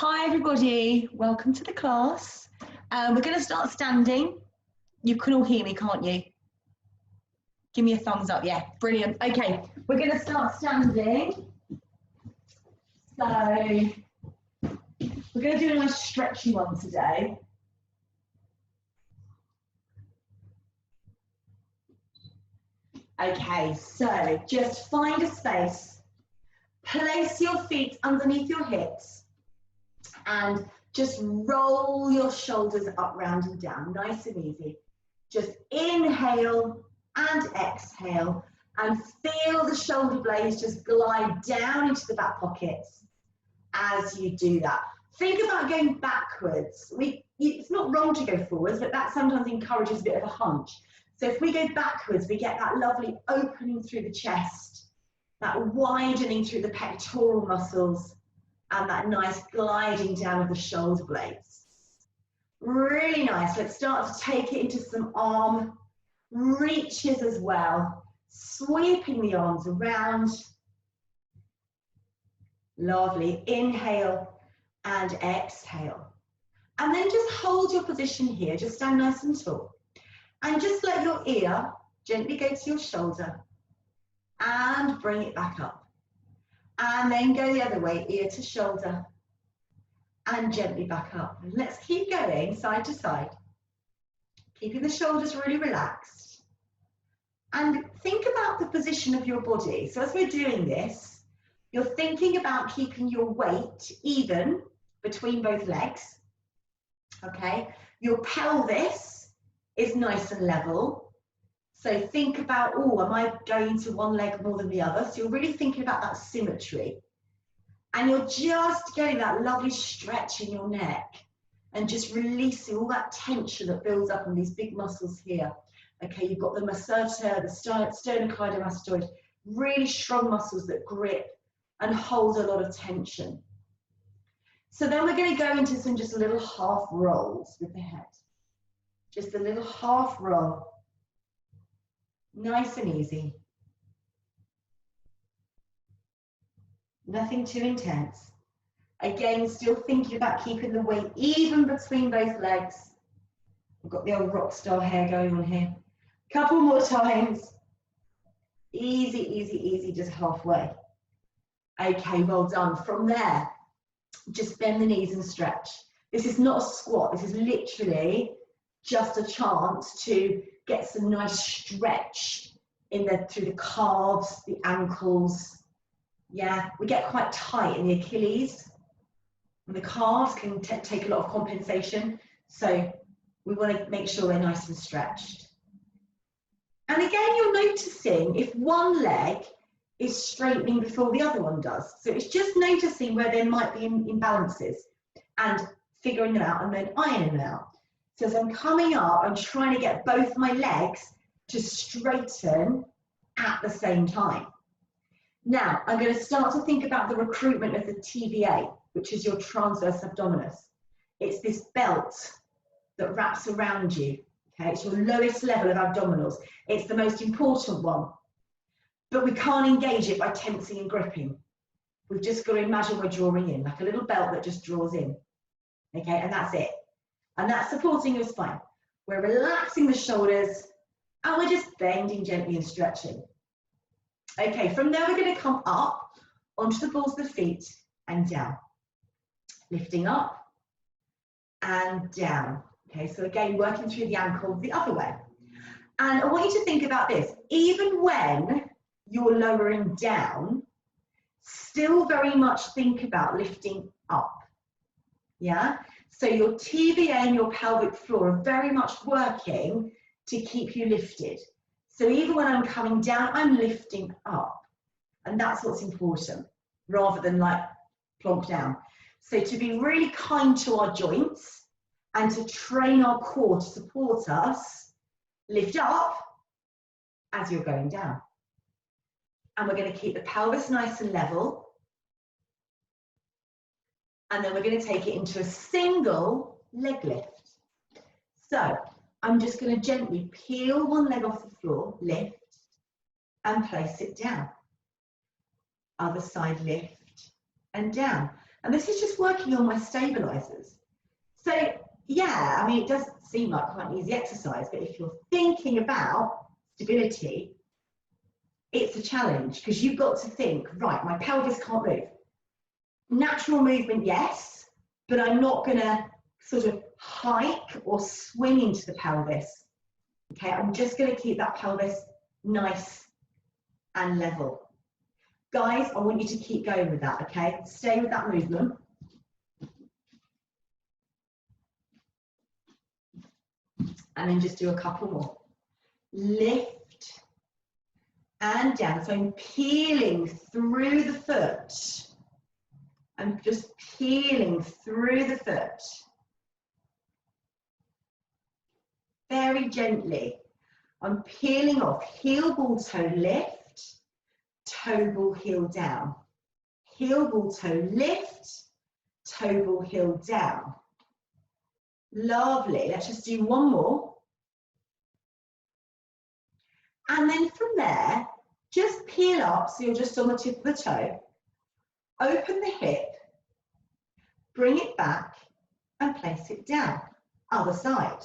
Hi everybody, welcome to the class. We're going to start standing. You can all hear me, can't you? Give me a thumbs up, yeah, brilliant. Okay, we're going to start standing. So, we're going to do a nice stretchy one today. Okay, so just find a space. Place your feet underneath your hips and just roll your shoulders up, round and down, nice and easy. Just inhale and exhale and feel the shoulder blades just glide down into the back pockets as you do that. Think about going backwards. It's not wrong to go forwards, but that sometimes encourages a bit of a hunch. So if we go backwards, we get that lovely opening through the chest, that widening through the pectoral muscles, and that nice gliding down of the shoulder blades. Really nice. Let's start to take it into some arm reaches as well, sweeping the arms around. Lovely. Inhale and exhale. And then just hold your position here. Just stand nice and tall. And just let your ear gently go to your shoulder and bring it back up. And then go the other way, ear to shoulder, and gently back up. And let's keep going side to side, keeping the shoulders really relaxed. And think about the position of your body. So as we're doing this, you're thinking about keeping your weight even between both legs, okay? Your pelvis is nice and level. So think about, oh, am I going to one leg more than the other? So you're really thinking about that symmetry. And you're just getting that lovely stretch in your neck and just releasing all that tension that builds up in these big muscles here. Okay, you've got the masseter, the sternocleidomastoid, really strong muscles that grip and hold a lot of tension. So then we're going to go into some just little half rolls with the head. Just a little half roll. Nice and easy. Nothing too intense. Again, still thinking about keeping the weight even between both legs. I've got the old rock star hair going on here. Couple more times. Easy, easy, easy, just halfway. Okay, well done. From there, just bend the knees and stretch. This is not a squat. This is literally just a chance to get some nice stretch in through the calves, the ankles. Yeah, we get quite tight in the Achilles, and the calves can take a lot of compensation. So we want to make sure they're nice and stretched. And again, you're noticing if one leg is straightening before the other one does. So it's just noticing where there might be imbalances and figuring them out and then ironing them out. So as I'm coming up, I'm trying to get both my legs to straighten at the same time. Now, I'm going to start to think about the recruitment of the TVA, which is your transverse abdominis. It's this belt that wraps around you. Okay, it's your lowest level of abdominals. It's the most important one. But we can't engage it by tensing and gripping. We've just got to imagine we're drawing in, like a little belt that just draws in. Okay, and that's it. And that's supporting your spine. We're relaxing the shoulders and we're just bending gently and stretching. Okay, from there we're going to come up onto the balls of the feet and down. Lifting up and down. Okay, so again, working through the ankle the other way. And I want you to think about this. Even when you're lowering down, still very much think about lifting up. Yeah? So your TVA and your pelvic floor are very much working to keep you lifted. So even when I'm coming down, I'm lifting up. And that's what's important, rather than like plonk down. So to be really kind to our joints and to train our core to support us, lift up as you're going down. And we're going to keep the pelvis nice and level. And then we're going to take it into a single leg lift. So I'm just going to gently peel one leg off the floor, lift, and place it down. Other side, lift and down. And this is just working on my stabilizers. So yeah, I mean, it does seem like quite an easy exercise, but if you're thinking about stability, it's a challenge because you've got to think, right, my pelvis can't move. Natural movement, yes, but I'm not going to sort of hike or swing into the pelvis. Okay, I'm just going to keep that pelvis nice and level. Guys, I want you to keep going with that, okay? Stay with that movement. And then just do a couple more. Lift and down. So I'm peeling through the foot. I'm just peeling through the foot. Very gently. I'm peeling off. Heel, ball, toe, lift. Toe, ball, heel, down. Heel, ball, toe, lift. Toe, ball, heel, down. Lovely. Let's just do one more. And then from there, just peel up so you're just on the tip of the toe. Open the hip, bring it back and place it down. Other side.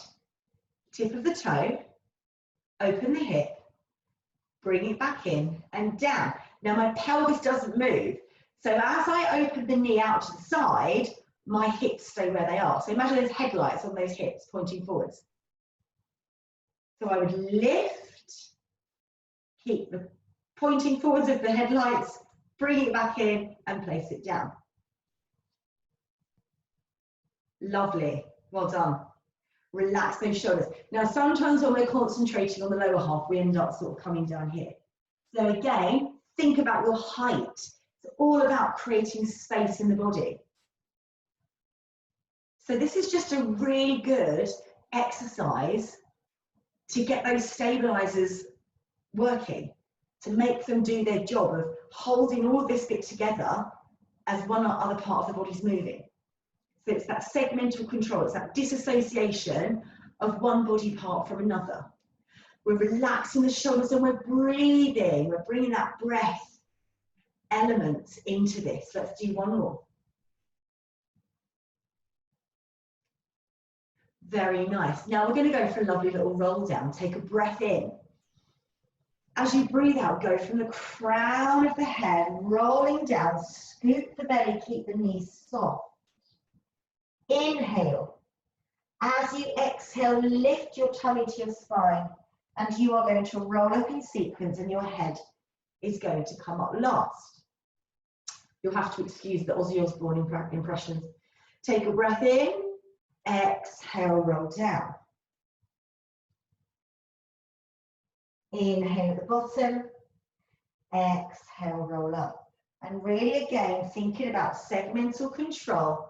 Tip of the toe, open the hip, bring it back in and down. Now my pelvis doesn't move. So as I open the knee out to the side, my hips stay where they are. So imagine there's headlights on those hips pointing forwards. So I would lift, keep the pointing forwards of the headlights, bring it back in and place it down. Lovely, well done. Relax those shoulders. Now sometimes when we're concentrating on the lower half, we end up sort of coming down here. So again, think about your height. It's all about creating space in the body. So this is just a really good exercise to get those stabilizers working, to make them do their job of holding all this bit together as one or other part of the body's moving. So it's that segmental control, it's that disassociation of one body part from another. We're relaxing the shoulders and we're breathing, we're bringing that breath element into this. Let's do one more. Very nice. Now we're going to go for a lovely little roll down. Take a breath in. As you breathe out, go from the crown of the head, rolling down, scoop the belly, keep the knees soft. Inhale. As you exhale, lift your tummy to your spine, and you are going to roll up in sequence, and your head is going to come up last. You'll have to excuse the Ozzy Osbourne impressions. Take a breath in. Exhale, roll down. Inhale at the bottom. Exhale, roll up. And really, again, thinking about segmental control,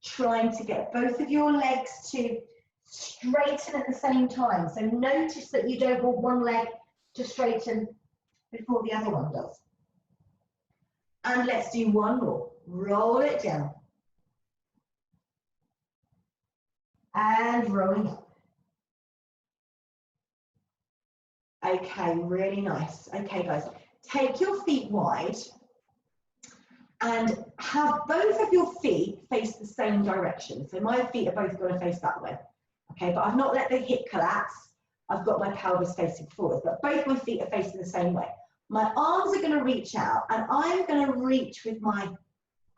trying to get both of your legs to straighten at the same time. So notice that you don't want one leg to straighten before the other one does. And let's do one more. Roll it down. And rolling up. Okay, really nice. Okay, guys, take your feet wide and have both of your feet face the same direction. So my feet are both going to face that way. Okay, but I've not let the hip collapse. I've got my pelvis facing forward, but both my feet are facing the same way. My arms are going to reach out, and I'm going to reach with my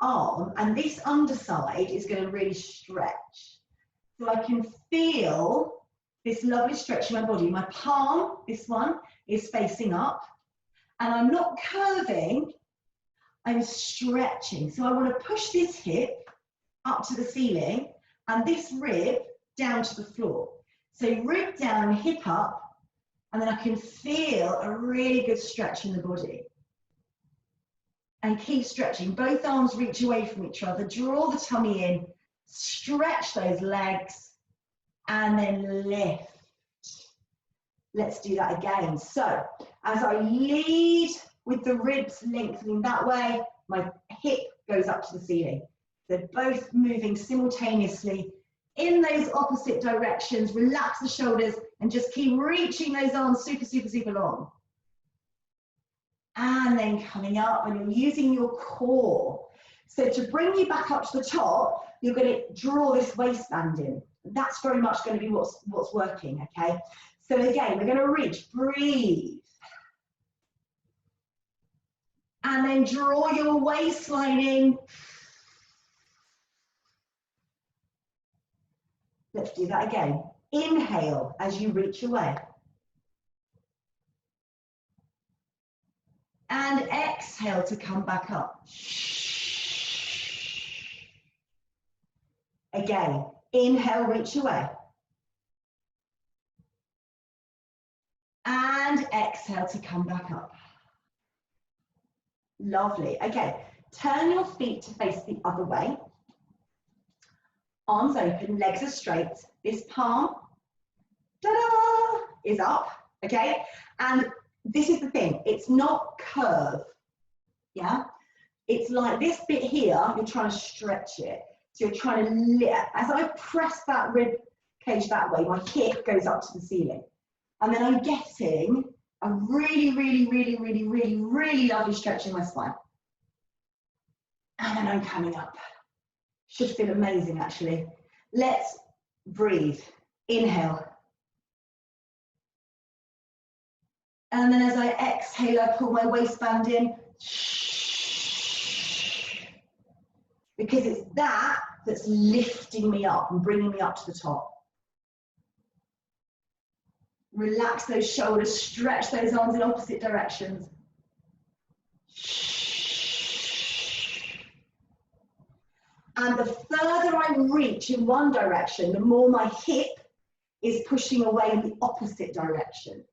arm, and this underside is going to really stretch. So I can feel this lovely stretch in my body. My palm, this one, is facing up, and I'm not curving, I'm stretching. So I want to push this hip up to the ceiling, and this rib down to the floor. So rib down, hip up, and then I can feel a really good stretch in the body. And keep stretching. Both arms reach away from each other. Draw the tummy in. Stretch those legs. And then lift. Let's do that again. So as I lead with the ribs lengthening that way, my hip goes up to the ceiling. They're both moving simultaneously in those opposite directions. Relax the shoulders and just keep reaching those arms super, super, super long. And then coming up, and you're using your core So to bring you back up to the top, you're going to draw this waistband in. That's very much going to be what's working, okay? So again, we're going to reach, breathe. And then draw your waistline in. Let's do that again. Inhale as you reach away. And exhale to come back up. Again, inhale, reach away. And exhale to come back up. Lovely. Okay, turn your feet to face the other way. Arms open, legs are straight. This palm, ta-da, is up, okay? And this is the thing, it's not curve, yeah? It's like this bit here, you're trying to stretch it. So you're trying to lift. As I press that rib cage that way, my hip goes up to the ceiling. And then I'm getting a really, really, really, really, really, really lovely stretch in my spine. And then I'm coming up. Should feel amazing, actually. Let's breathe. Inhale. And then as I exhale, I pull my waistband in. Because it's that that's lifting me up and bringing me up to the top. Relax those shoulders, stretch those arms in opposite directions. And the further I reach in one direction, the more my hip is pushing away in the opposite direction.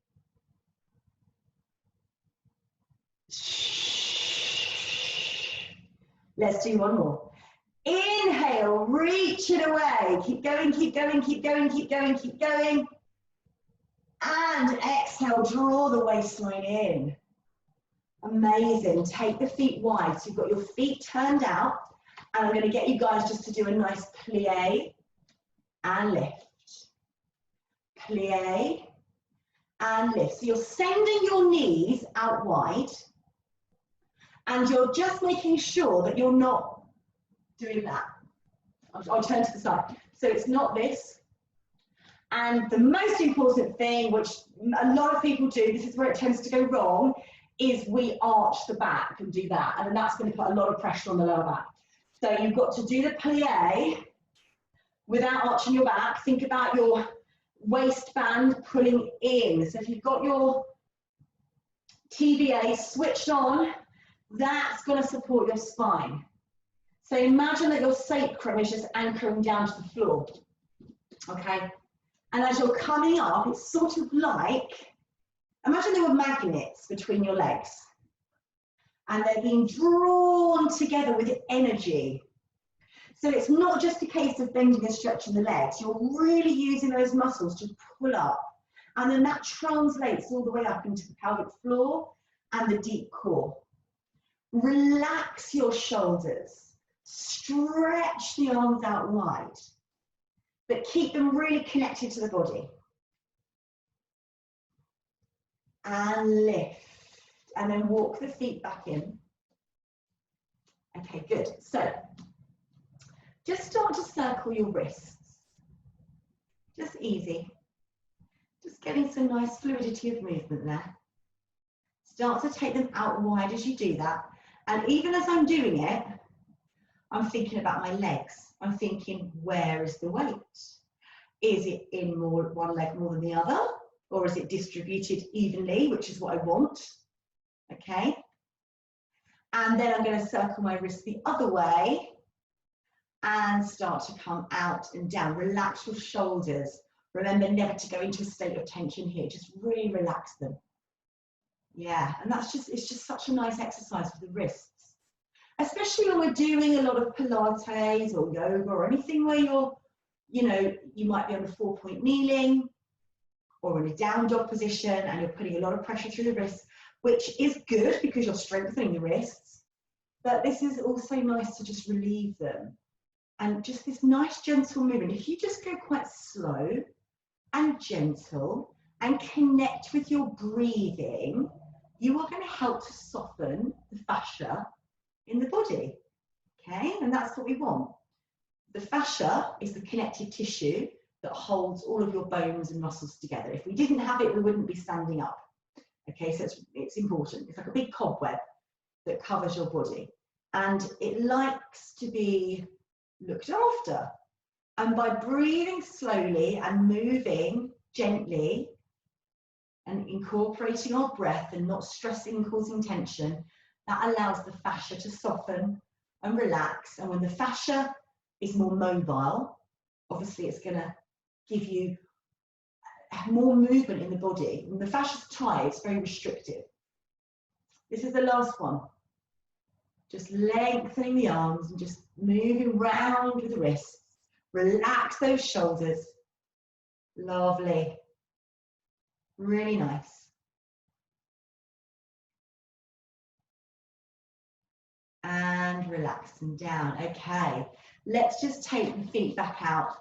Let's do one more. Inhale, reach it away. Keep going, keep going, keep going, keep going, keep going. And exhale, draw the waistline in. Amazing. Take the feet wide. So you've got your feet turned out. And I'm going to get you guys just to do a nice plie and lift. Plie and lift. So you're sending your knees out wide. And you're just making sure that you're not doing that. I'll turn to the side. So it's not this. And the most important thing, which a lot of people do, this is where it tends to go wrong, is we arch the back and do that. And then that's going to put a lot of pressure on the lower back. So you've got to do the plie without arching your back. Think about your waistband pulling in. So if you've got your TVA switched on, that's going to support your spine. So imagine that your sacrum is just anchoring down to the floor. Okay? And as you're coming up, it's sort of like, imagine there were magnets between your legs. And they're being drawn together with energy. So it's not just a case of bending and stretching the legs. You're really using those muscles to pull up. And then that translates all the way up into the pelvic floor and the deep core. Relax your shoulders. Stretch the arms out wide. But keep them really connected to the body. And lift. And then walk the feet back in. Okay, good. So, just start to circle your wrists. Just easy. Just getting some nice fluidity of movement there. Start to take them out wide as you do that. And even as I'm doing it, I'm thinking about my legs. I'm thinking, where is the weight? Is it in one leg more than the other? Or is it distributed evenly, which is what I want? Okay. And then I'm going to circle my wrist the other way and start to come out and down. Relax your shoulders. Remember never to go into a state of tension here. Just really relax them. Yeah, and it's just such a nice exercise for the wrists. Especially when we're doing a lot of Pilates or yoga or anything where you might be on a 4-point kneeling or in a down dog position and you're putting a lot of pressure through the wrists, which is good because you're strengthening the wrists. But this is also nice to just relieve them. And just this nice gentle movement. If you just go quite slow and gentle and connect with your breathing, you are going to help to soften the fascia in the body. Okay, and that's what we want. The fascia is the connective tissue that holds all of your bones and muscles together. If we didn't have it, we wouldn't be standing up. Okay, so it's important. It's like a big cobweb that covers your body, and it likes to be looked after. And by breathing slowly and moving gently and incorporating our breath and not stressing and causing tension, that allows the fascia to soften and relax. And when the fascia is more mobile, obviously it's going to give you more movement in the body. When the fascia's tight, it's very restrictive. This is the last one. Just lengthening the arms and just moving round with the wrists. Relax those shoulders. Lovely. Really nice. And relax them down. Okay, let's just take the feet back out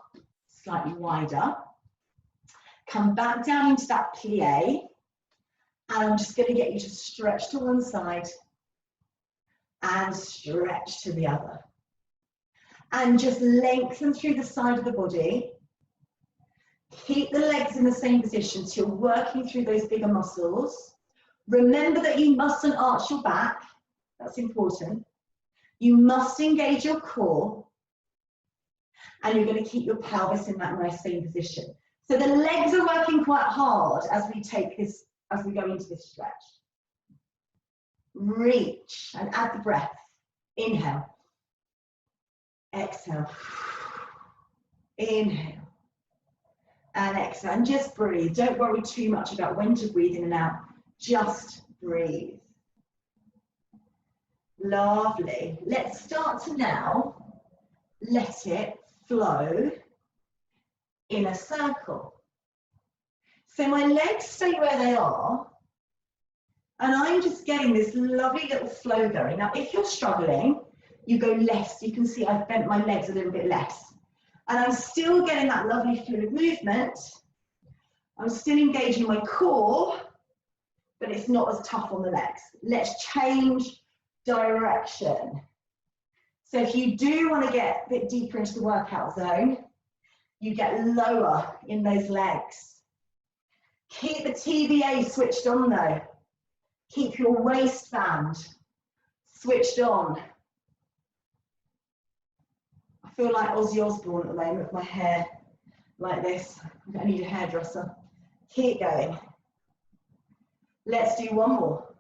slightly wider. Come back down into that plie. And I'm just going to get you to stretch to one side and stretch to the other. And just lengthen through the side of the body. Keep the legs in the same position so you're working through those bigger muscles. Remember that you mustn't arch your back. That's important. You must engage your core. And you're going to keep your pelvis in that nice same position. So the legs are working quite hard as we take this, as we go into this stretch. Reach and add the breath. Inhale. Exhale. Inhale. And exhale. And just breathe. Don't worry too much about when to breathe in and out. Just breathe. Lovely. Let's start to now let it flow in a circle. So my legs stay where they are, and I'm just getting this lovely little flow going. Now, if you're struggling, you go less. You can see I've bent my legs a little bit less. And I'm still getting that lovely fluid movement. I'm still engaging my core, but it's not as tough on the legs. Let's change direction. So if you do want to get a bit deeper into the workout zone, you get lower in those legs. Keep the TVA switched on though. Keep your waistband switched on. I feel like Ozzy Osbourne at the moment with my hair like this. I need a hairdresser. Keep going. Let's do one more.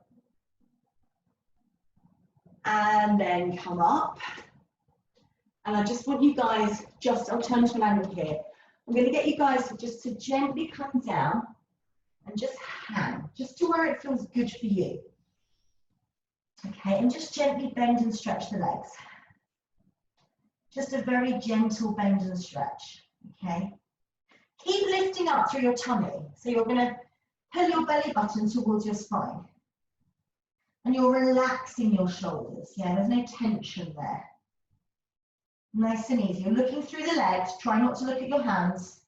And then come up. And I just want you guys, I'll turn to an angle here. I'm going to get you guys just to gently come down and just hang, just to where it feels good for you. Okay, and just gently bend and stretch the legs. Just a very gentle bend and stretch, okay? Keep lifting up through your tummy. So you're going to pull your belly button towards your spine. And you're relaxing your shoulders, yeah? There's no tension there. Nice and easy. You're looking through the legs. Try not to look at your hands.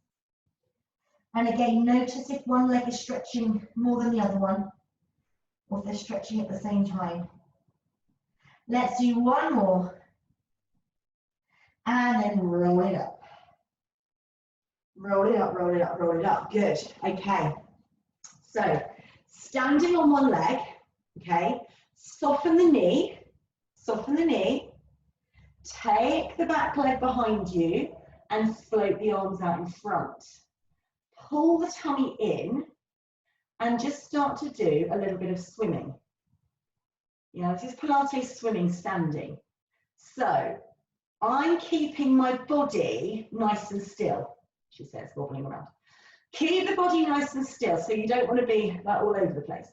And again, notice if one leg is stretching more than the other one, or if they're stretching at the same time. Let's do one more. And then roll it up. Roll it up, roll it up, roll it up. Good. Okay. So, standing on one leg, okay, soften the knee, soften the knee. Take the back leg behind you and float the arms out in front. Pull the tummy in and just start to do a little bit of swimming. Yeah, this is Pilates swimming standing. So I'm keeping my body nice and still, she says, wobbling around. Keep the body nice and still, so you don't want to be like all over the place.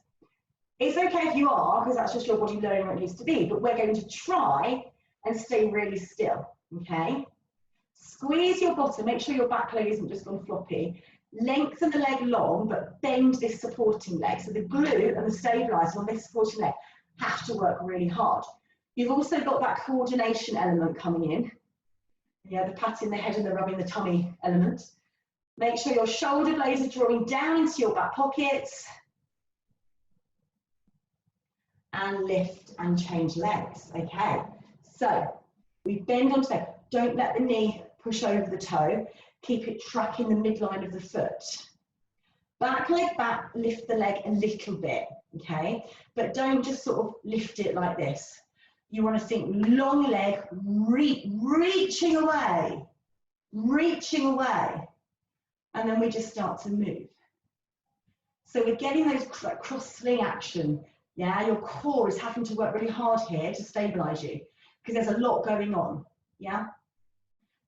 It's okay if you are, because that's just your body learning where it needs to be, but we're going to try and stay really still, okay? Squeeze your bottom, make sure your back leg isn't just gone floppy. Lengthen the leg long, but bend this supporting leg. So the glute and the stabilizer on this supporting leg have to work really hard. You've also got that coordination element coming in. Yeah, the patting the head and the rubbing the tummy element. Make sure your shoulder blades are drawing down into your back pockets. And lift and change legs, okay? So We bend onto that. Don't let the knee push over the toe. Keep it tracking the midline of the foot. Back leg back, lift the leg a little bit, okay? But don't just sort of lift it like this. You want to think long leg, reaching away, and then we just start to move. So we're getting those cross sling action. Yeah, your core is having to work really hard here to stabilize you because there's a lot going on. Yeah,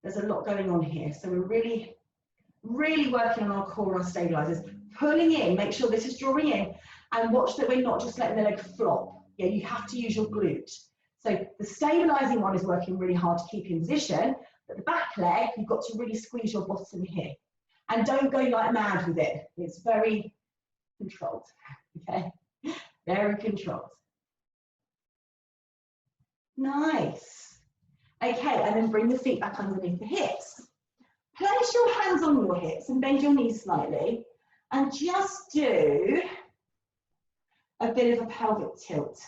there's a lot going on here. So we're really working on our core, our stabilizers. Pulling in, make sure this is drawing in, and watch that we're not just letting the leg flop. Yeah, you have to use your glute. So the stabilizing one is working really hard to keep in position, but the back leg, you've got to really squeeze your bottom here. And don't go like mad with it. It's very controlled, okay? Very controlled. Nice. Okay, and then bring the feet back underneath the hips. Place your hands on your hips and bend your knees slightly. And just do a bit of a pelvic tilt.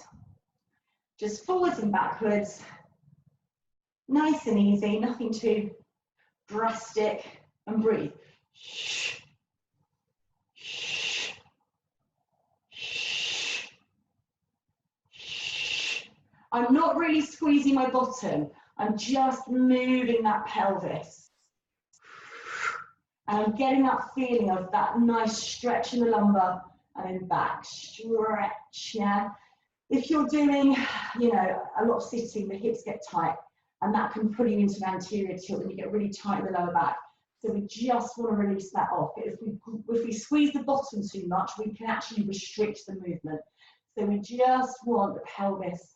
Just forwards and backwards. Nice and easy, nothing too drastic. And breathe. I'm not really squeezing my bottom. I'm just moving that pelvis. And I'm getting that feeling of that nice stretch in the lumbar and then back, stretch, yeah? If you're doing, you know, a lot of sitting, the hips get tight and that can pull you into an anterior tilt and you get really tight in the lower back. So we just want to release that off. If we squeeze the bottom too much, we can actually restrict the movement. So we just want the pelvis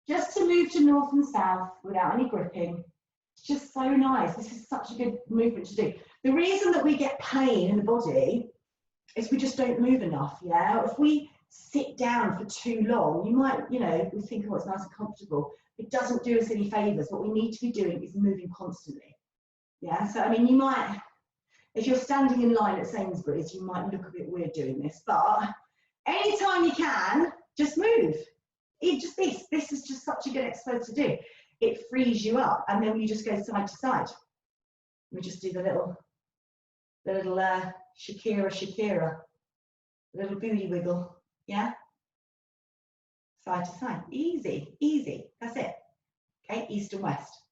just to move to north and south without any gripping. It's just so nice. This is such a good movement to do. The reason that we get pain in the body is we just don't move enough, yeah? If we sit down for too long, you might, you know, we think, oh, it's nice and comfortable. It doesn't do us any favors. What we need to be doing is moving constantly, yeah? So, I mean, you might, if you're standing in line at Sainsbury's, you might look a bit weird doing this, but anytime you can, just move. This is just such a good exercise to do. It frees you up, and then you just go side to side. We just do the little Shakira, little booty wiggle, yeah? Side to side, easy, easy, that's it. Okay, east and west.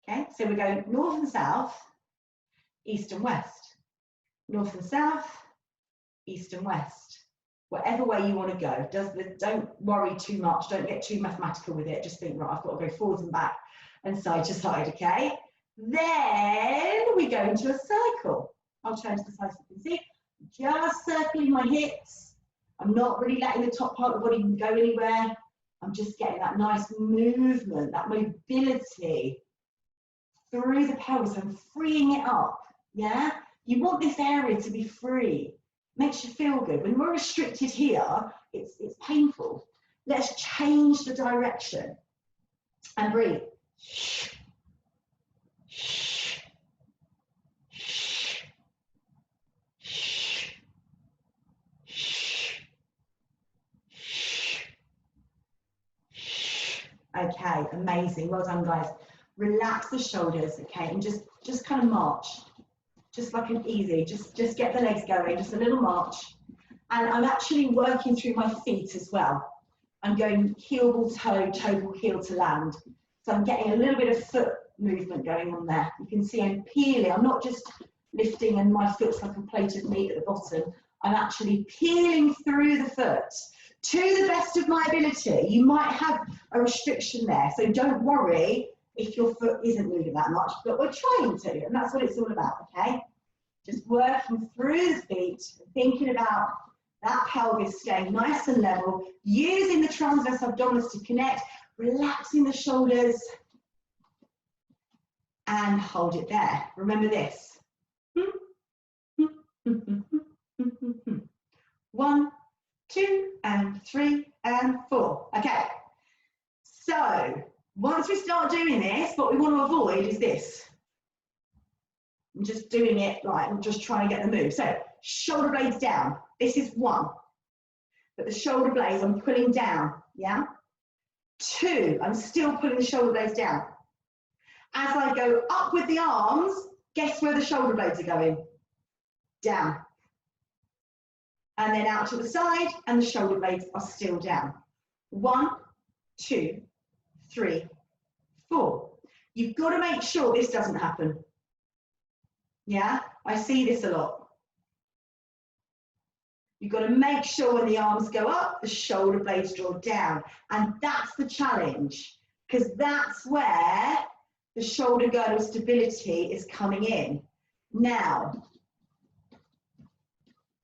Okay, so we're going north and south, east and west. North and south, east and west. Whatever way you want to go. Don't worry too much, don't get too mathematical with it. Just think, right, I've got to go forwards and back and side to side, okay? Then we go into a circle. I'll change the side so you can see. Just circling my hips. I'm not really letting the top part of the body go anywhere. I'm just getting that nice movement, that mobility through the pelvis. I'm freeing it up, yeah? You want this area to be free. Makes you feel good. When we're restricted here, it's painful. Let's change the direction and breathe. Okay, amazing. Well done, guys. Relax the shoulders, okay, and just kind of march. Just like an easy, just get the legs going, just a little march. And I'm actually working through my feet as well. I'm going heel ball toe, toe ball heel to land. So I'm getting a little bit of foot movement going on there. You can see I'm peeling. I'm not just lifting and my foot's like a plate of meat at the bottom. I'm actually peeling through the foot to the best of my ability. You might have a restriction there, so don't worry if your foot isn't moving that much, but we're trying to, and that's what it's all about, okay? Just working through the feet, thinking about that pelvis staying nice and level, using the transverse abdominals to connect, relaxing the shoulders, and hold it there. Remember this. 1, 2, and 3, and 4. Okay. So once we start doing this, what we want to avoid is this. I'm just doing it like I'm just trying to get the move. So shoulder blades down. This is 1. But the shoulder blades I'm pulling down. Yeah. 2. I'm still pulling the shoulder blades down. As I go up with the arms, guess where the shoulder blades are going? Down. And then out to the side, and the shoulder blades are still down. 1, 2, 3, 4. You've got to make sure this doesn't happen. Yeah, I see this a lot. You've got to make sure when the arms go up, the shoulder blades draw down. And that's the challenge, because that's where the shoulder girdle stability is coming in. Now,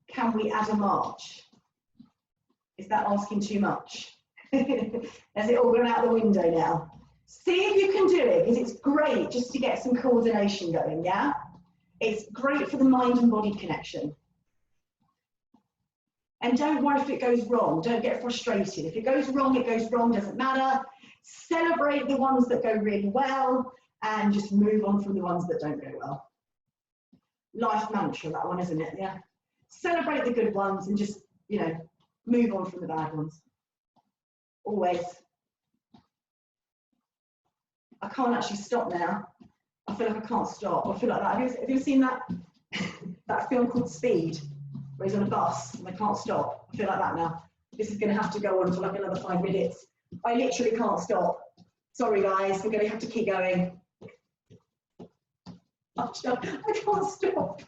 can we add a march? Is that asking too much? Has it all gone out the window now? See if you can do it, because it's great just to get some coordination going, yeah? It's great for the mind and body connection. And don't worry if it goes wrong. Don't get frustrated. If it goes wrong, doesn't matter. Celebrate the ones that go really well and just move on from the ones that don't go well. Life mantra, that one, isn't it? Yeah. Celebrate the good ones and just, you know, move on from the bad ones. Always. I can't actually stop now. I feel like I can't stop. I feel like that. Have you ever seen that, that film called Speed, where he's on a bus and they can't stop? I feel like that now. This is going to have to go on for like another 5 minutes. I literally can't stop. Sorry guys, we're going to have to keep going. I can't stop.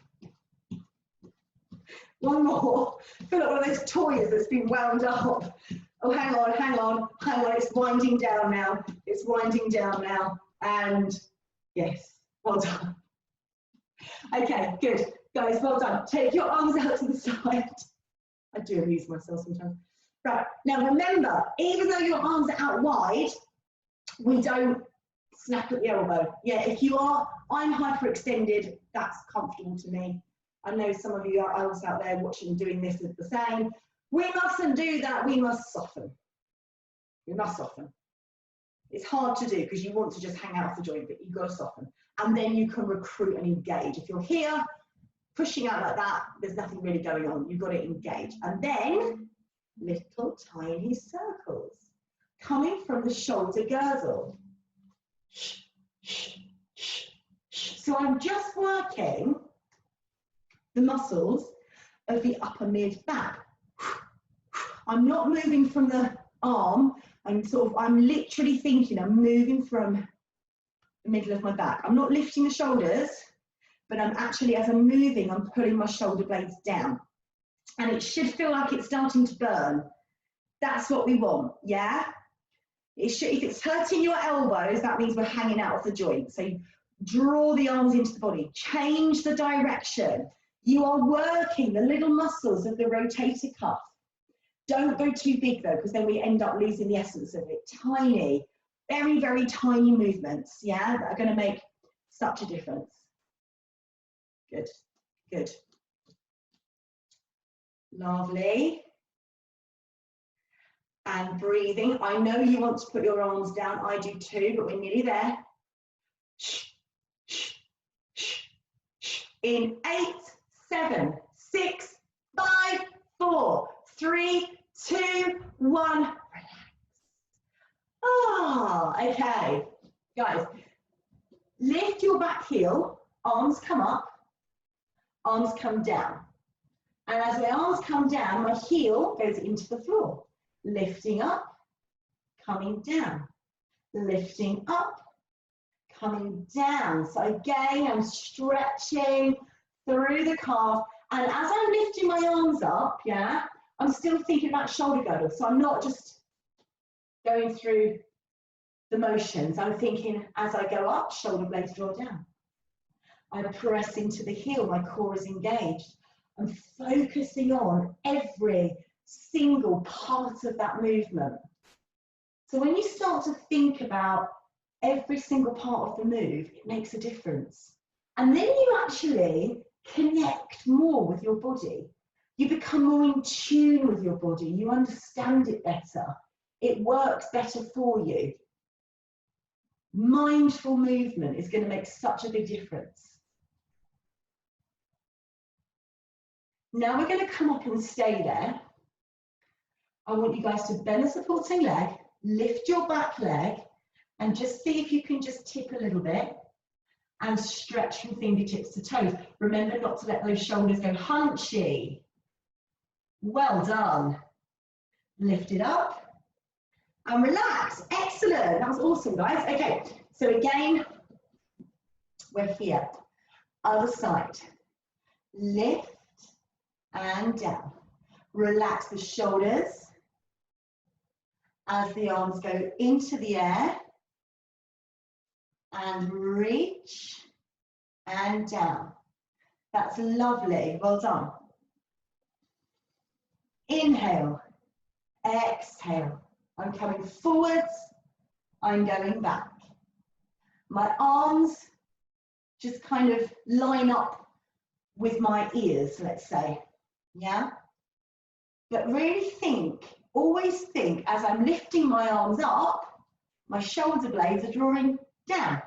One more. I feel like one of those toys that's been wound up. Oh, hang on, hang on, hang on. It's winding down now. It's winding down now. And yes, well done. Okay, good. Guys, well done. Take your arms out to the side. I do amuse myself sometimes. Right, now remember, even though your arms are out wide, we don't snap at the elbow. Yeah, if you are, I'm hyperextended, that's comfortable to me. I know some of you else out there watching doing this is the same. We mustn't do that, we must soften. We must soften. It's hard to do because you want to just hang out of the joint, but you've got to soften. And then you can recruit and engage. If you're here, pushing out like that, there's nothing really going on. You've got to engage. And then, little tiny circles coming from the shoulder girdle. So I'm just working the muscles of the upper mid back. I'm not moving from the arm. I'm literally thinking I'm moving from the middle of my back. I'm not lifting the shoulders, but I'm actually, as I'm moving, I'm pulling my shoulder blades down. And it should feel like it's starting to burn. That's what we want, yeah? If it's hurting your elbows, that means we're hanging out of the joint. So draw the arms into the body, change the direction. You are working the little muscles of the rotator cuff. Don't go too big though, because then we end up losing the essence of it. Tiny, very, very tiny movements, yeah, that are going to make such a difference. Good, good. Lovely. And breathing. I know you want to put your arms down. I do too, but we're nearly there. In 8, 7, 6, 5, 4, 3, 2, 1. Relax. Ah, okay. Guys, lift your back heel. Arms come up. Arms come down. And as my arms come down, my heel goes into the floor. Lifting up, coming down. Lifting up, coming down. So again, I'm stretching through the calf. And as I'm lifting my arms up, yeah, I'm still thinking about shoulder girdle. So I'm not just going through the motions. I'm thinking as I go up, shoulder blades draw down. I press into the heel, my core is engaged. I'm focusing on every single part of that movement. So when you start to think about every single part of the move, it makes a difference. And then you actually connect more with your body. You become more in tune with your body. You understand it better. It works better for you. Mindful movement is going to make such a big difference. Now we're going to come up and stay there. I want you guys to bend the supporting leg, lift your back leg, And just see if you can just tip a little bit and stretch from fingertips to toes. Remember not to let those shoulders go hunchy. Well done. Lift it up and relax. Excellent. That was awesome, guys. Okay, so again, we're here. Other side. Lift and down. Relax the shoulders as the arms go into the air. And reach and down. That's lovely. Well done. Inhale. Exhale. I'm coming forwards. I'm going back. My arms just kind of line up with my ears, let's say. Yeah? But really think, always think, as I'm lifting my arms up, my shoulder blades are drawing down.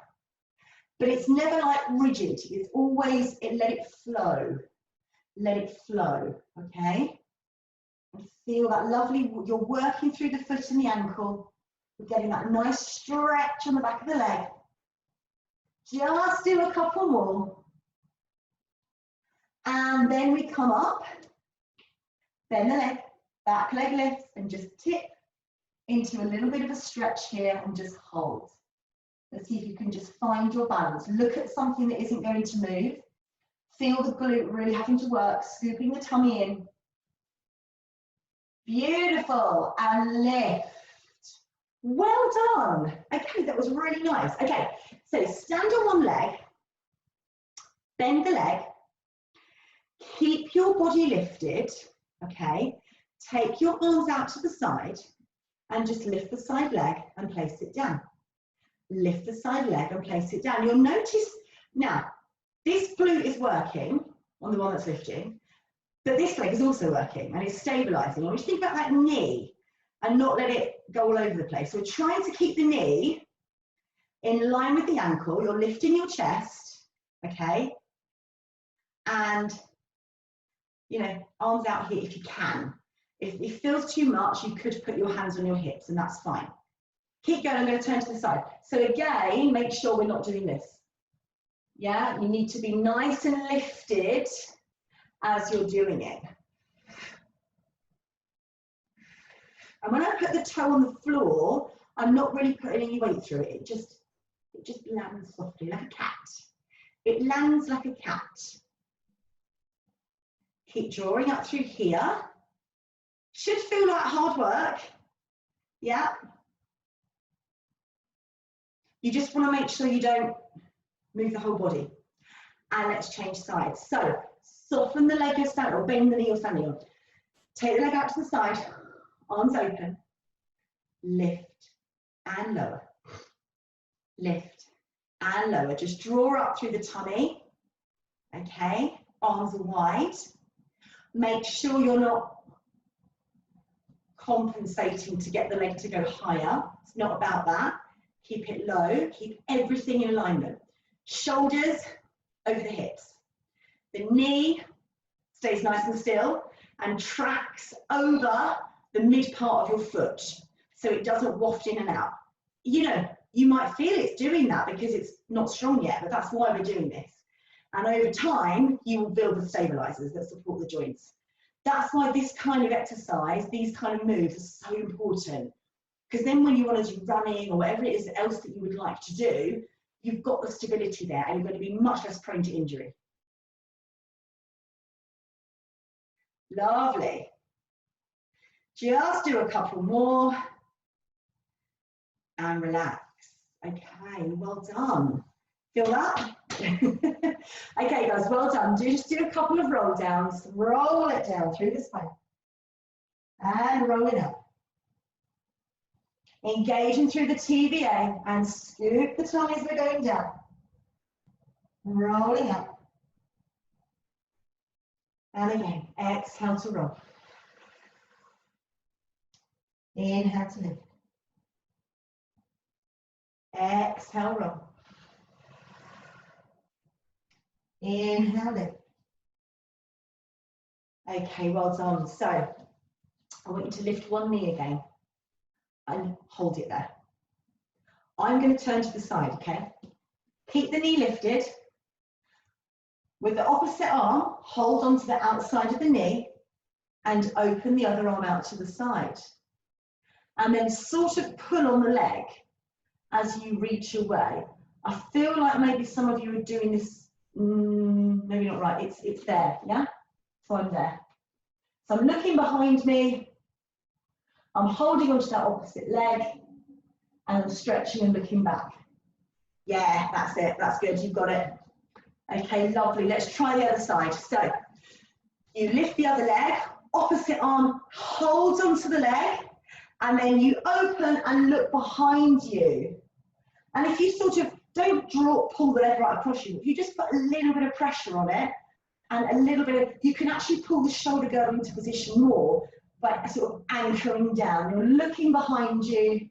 But it's never like rigid. It's always, let it flow. Let it flow, okay? And feel that lovely, you're working through the foot and the ankle. We're getting that nice stretch on the back of the leg. Just do a couple more. And then we come up, bend the leg, back leg lifts, and just tip into a little bit of a stretch here and just hold. Let's see if you can just find your balance. Look at something that isn't going to move. Feel the glute really having to work, scooping the tummy in. Beautiful, and lift. Well done. Okay, that was really nice. Okay, so stand on one leg, bend the leg, keep your body lifted, okay? Take your arms out to the side and just lift the side leg and place it down. Lift the side leg and place it down. You'll notice, now, this glute is working on the one that's lifting, but this leg is also working and it's stabilizing. I want you to think about that knee and not let it go all over the place. So we're trying to keep the knee in line with the ankle. You're lifting your chest, okay? And, you know, arms out here if you can. If it feels too much, you could put your hands on your hips and that's fine. Keep going, I'm going to turn to the side. So again, make sure we're not doing this. Yeah, you need to be nice and lifted as you're doing it. And when I put the toe on the floor, I'm not really putting any weight through it. It just lands softly, like a cat. It lands like a cat. Keep drawing up through here. Should feel like hard work. Yeah. You just want to make sure you don't move the whole body. And let's change sides. So soften the leg you're standing on, or bend the knee you're standing on. Take the leg out to the side, arms open, lift and lower. Lift and lower. Just draw up through the tummy. Okay, arms are wide. Make sure you're not compensating to get the leg to go higher. It's not about that. Keep it low, keep everything in alignment. Shoulders over the hips. The knee stays nice and still and tracks over the mid part of your foot so it doesn't waft in and out. You know, you might feel it's doing that because it's not strong yet, but that's why we're doing this. And over time, you will build the stabilizers that support the joints. That's why this kind of exercise, these kind of moves are so important. Because then when you want to do running or whatever it is else that you would like to do, you've got the stability there and you're going to be much less prone to injury. Lovely. Just do a couple more and relax. Okay, well done. Feel that? Okay, guys, well done. Just do a couple of roll downs. Roll it down through the spine and roll it up. Engaging through the TVA and scoop the tummy as we're going down. Rolling up. And again, exhale to roll. Inhale to lift. Exhale, roll. Inhale, lift. Okay, well done. So I want you to lift one knee again and hold it there. I'm going to turn to the side, okay? Keep the knee lifted. With the opposite arm, hold onto the outside of the knee and open the other arm out to the side. And then sort of pull on the leg as you reach away. I feel like maybe some of you are doing this, maybe not right, it's there, yeah? So I'm there. So I'm looking behind me, I'm holding onto that opposite leg, and I'm stretching and looking back. Yeah, that's it, that's good, you've got it. Okay, lovely, let's try the other side. So, you lift the other leg, opposite arm holds onto the leg, and then you open and look behind you. And if you sort of don't pull the leg right across you, if you just put a little bit of pressure on it, and a little bit of, you can actually pull the shoulder girdle into position more by sort of anchoring down. You're looking behind you.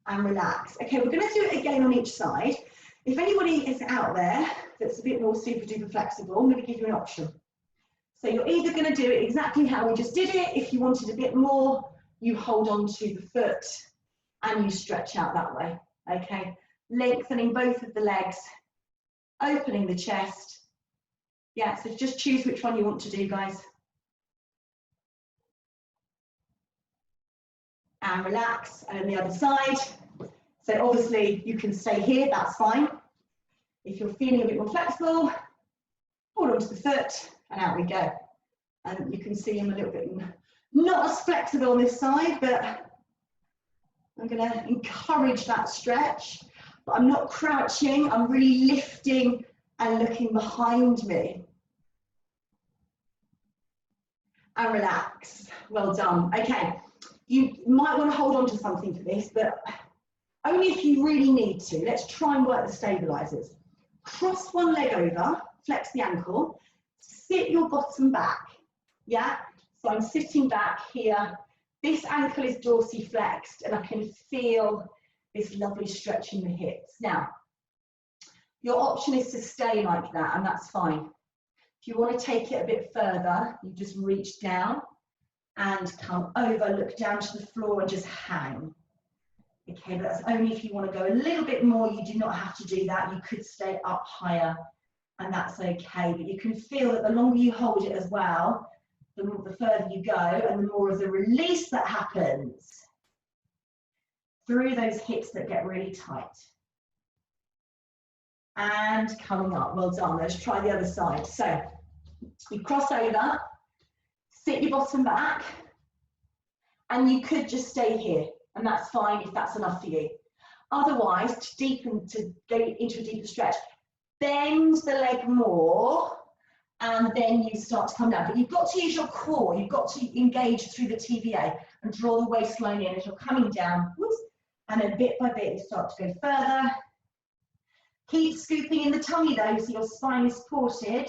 And relax. Okay, we're going to do it again on each side. If anybody is out there that's a bit more super duper flexible, I'm going to give you an option. So you're either going to do it exactly how we just did it. If you wanted a bit more, you hold on to the foot and you stretch out that way. Okay, lengthening both of the legs, opening the chest. Yeah, so just choose which one you want to do, guys. And relax, and the other side. So obviously you can stay here, that's fine. If you're feeling a bit more flexible, hold onto the foot, and out we go. And you can see I'm a little bit not as flexible on this side, but I'm going to encourage that stretch. But I'm not crouching, I'm really lifting and looking behind me. And relax. Well done. Okay, you might want to hold on to something for this, but only if you really need to. Let's try and work the stabilizers. Cross one leg over, flex the ankle, sit your bottom back. Yeah, so I'm sitting back here. This ankle is dorsiflexed and I can feel this lovely stretch in the hips. Now, your option is to stay like that, and that's fine. If you want to take it a bit further, you just reach down and come over, look down to the floor and just hang. Okay, but that's only if you want to go a little bit more. You do not have to do that. You could stay up higher and that's okay, but you can feel that the longer you hold it as well, the further you go and the more of the release that happens through those hips that get really tight. And coming up, well done. Let's try the other side. So you cross over, sit your bottom back, and you could just stay here, and that's fine if that's enough for you. Otherwise, to go into a deeper stretch, bend the leg more, and then you start to come down. But you've got to use your core, you've got to engage through the TVA and draw the waistline in as you're coming down, whoops, and then bit by bit you start to go further. Keep scooping in the tummy though, so your spine is supported.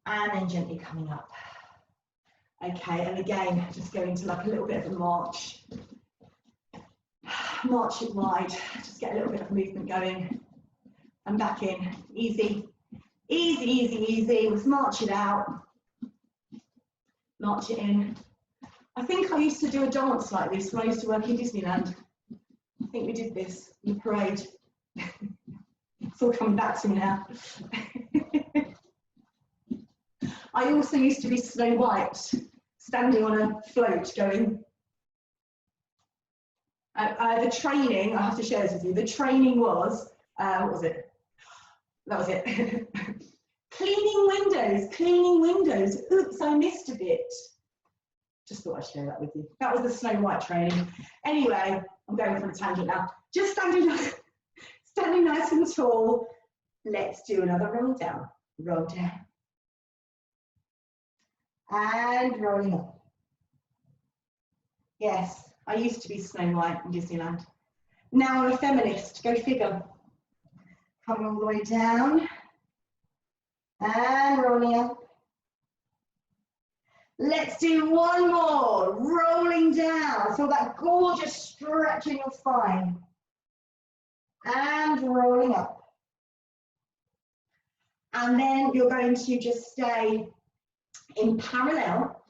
And then gently coming up. Okay, and again, just go into like a little bit of a march. March it wide, just get a little bit of movement going. And back in, easy, easy, easy, easy. Let's march it out. March it in. I think I used to do a dance like this when I used to work in Disneyland. I think we did this in the parade. It's all coming back to me now. I also used to be Snow White, standing on a float going. The training, I have to share this with you, the training was, what was it? That was it. Cleaning windows. Oops, I missed a bit. Just thought I'd share that with you. That was the Snow White training. Anyway, I'm going for a tangent now. Just standing nice and tall. Let's do another roll down. Roll down. And rolling up. Yes, I used to be Snow White in Disneyland. Now I'm a feminist, go figure. Coming all the way down. And rolling up. Let's do one more, rolling down. Feel that gorgeous stretch in your spine. and rolling up. And then you're going to just stay in parallel.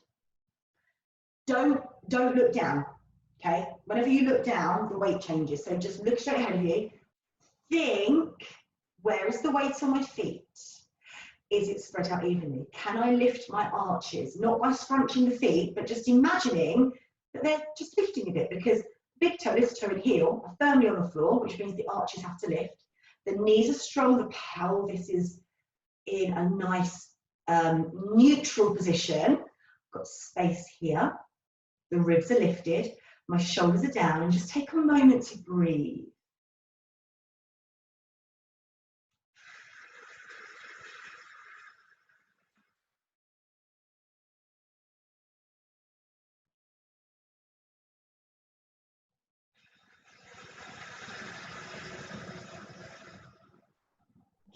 Don't look down, okay? Whenever you look down, the weight changes. So just look straight ahead of you. Think, where is the weight on my feet? Is it spread out evenly? Can I lift my arches? Not by scrunching the feet, but just imagining that they're just lifting a bit, because big toe, little toe and heel are firmly on the floor, which means the arches have to lift. The knees are strong, the pelvis is in a nice neutral position. I've got space here. The ribs are lifted, my shoulders are down, and just take a moment to breathe.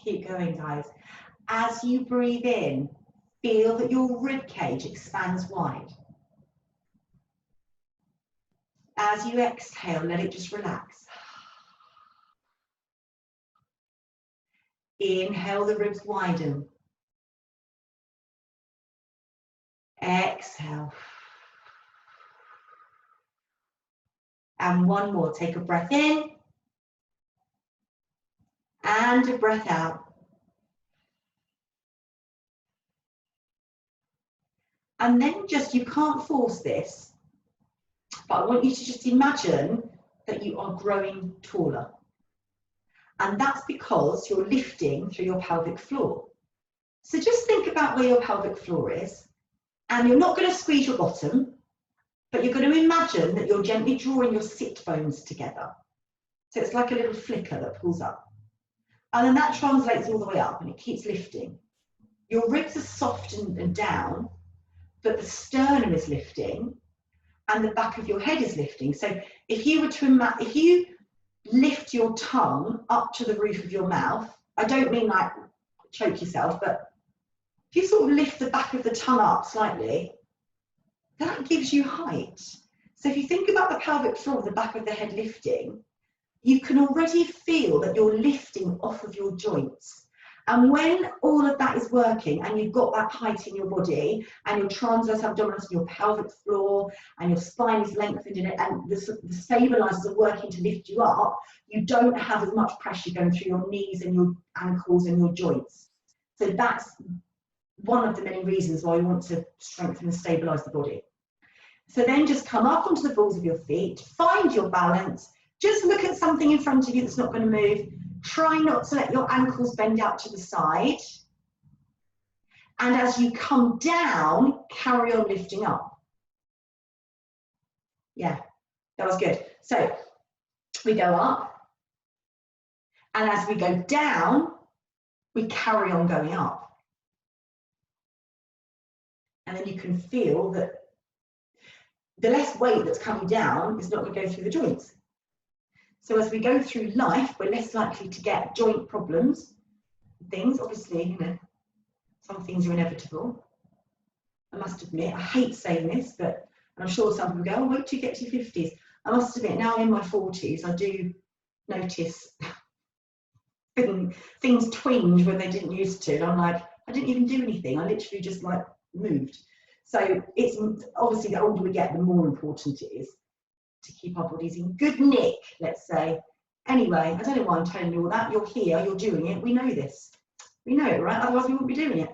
Keep going, guys. As you breathe in, feel that your rib cage expands wide. As you exhale, let it just relax. Inhale, the ribs widen. Exhale. And one more. Take a breath in. And a breath out. And then just, you can't force this, but I want you to just imagine that you are growing taller. And that's because you're lifting through your pelvic floor. So just think about where your pelvic floor is, and you're not going to squeeze your bottom, but you're going to imagine that you're gently drawing your sit bones together. So it's like a little flicker that pulls up. And then that translates all the way up and it keeps lifting. Your ribs are soft and down, but the sternum is lifting and the back of your head is lifting. So if you were to if you lift your tongue up to the roof of your mouth, I don't mean like choke yourself, but if you sort of lift the back of the tongue up slightly, that gives you height. So if you think about the pelvic floor, the back of the head lifting, you can already feel that you're lifting off of your joints. And when all of that is working and you've got that height in your body and your transverse abdominis and your pelvic floor and your spine is lengthened in it and the stabilizers are working to lift you up, you don't have as much pressure going through your knees and your ankles and your joints. So that's one of the many reasons why we want to strengthen and stabilize the body. So then just come up onto the balls of your feet, find your balance, just look at something in front of you that's not going to move. Try not to let your ankles bend out to the side. And as you come down, carry on lifting up. Yeah, that was good. So we go up. And as we go down, we carry on going up. And then you can feel that the less weight that's coming down is not going to go through the joints. So as we go through life, we're less likely to get joint problems, things. Obviously, you know, some things are inevitable. I must admit, I hate saying this, but I'm sure some people go, oh, wait till you get to your 50s. I must admit, now I'm in my 40s, I do notice things twinge when they didn't used to. And I'm like, I didn't even do anything. I literally just like moved. So it's obviously the older we get, the more important it is to keep our bodies in good nick, let's say. Anyway, I don't know why I'm telling you all that. You're here, you're doing it. We know this. We know it, right? Otherwise we wouldn't be doing it.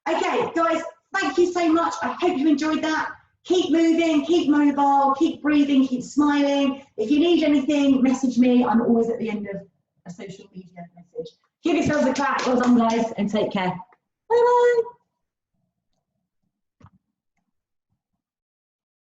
Okay, guys, thank you so much. I hope you enjoyed that. Keep moving, keep mobile, keep breathing, keep smiling. If you need anything, message me. I'm always at the end of a social media message. Give yourselves a clap. Well done, guys, and take care. Bye-bye.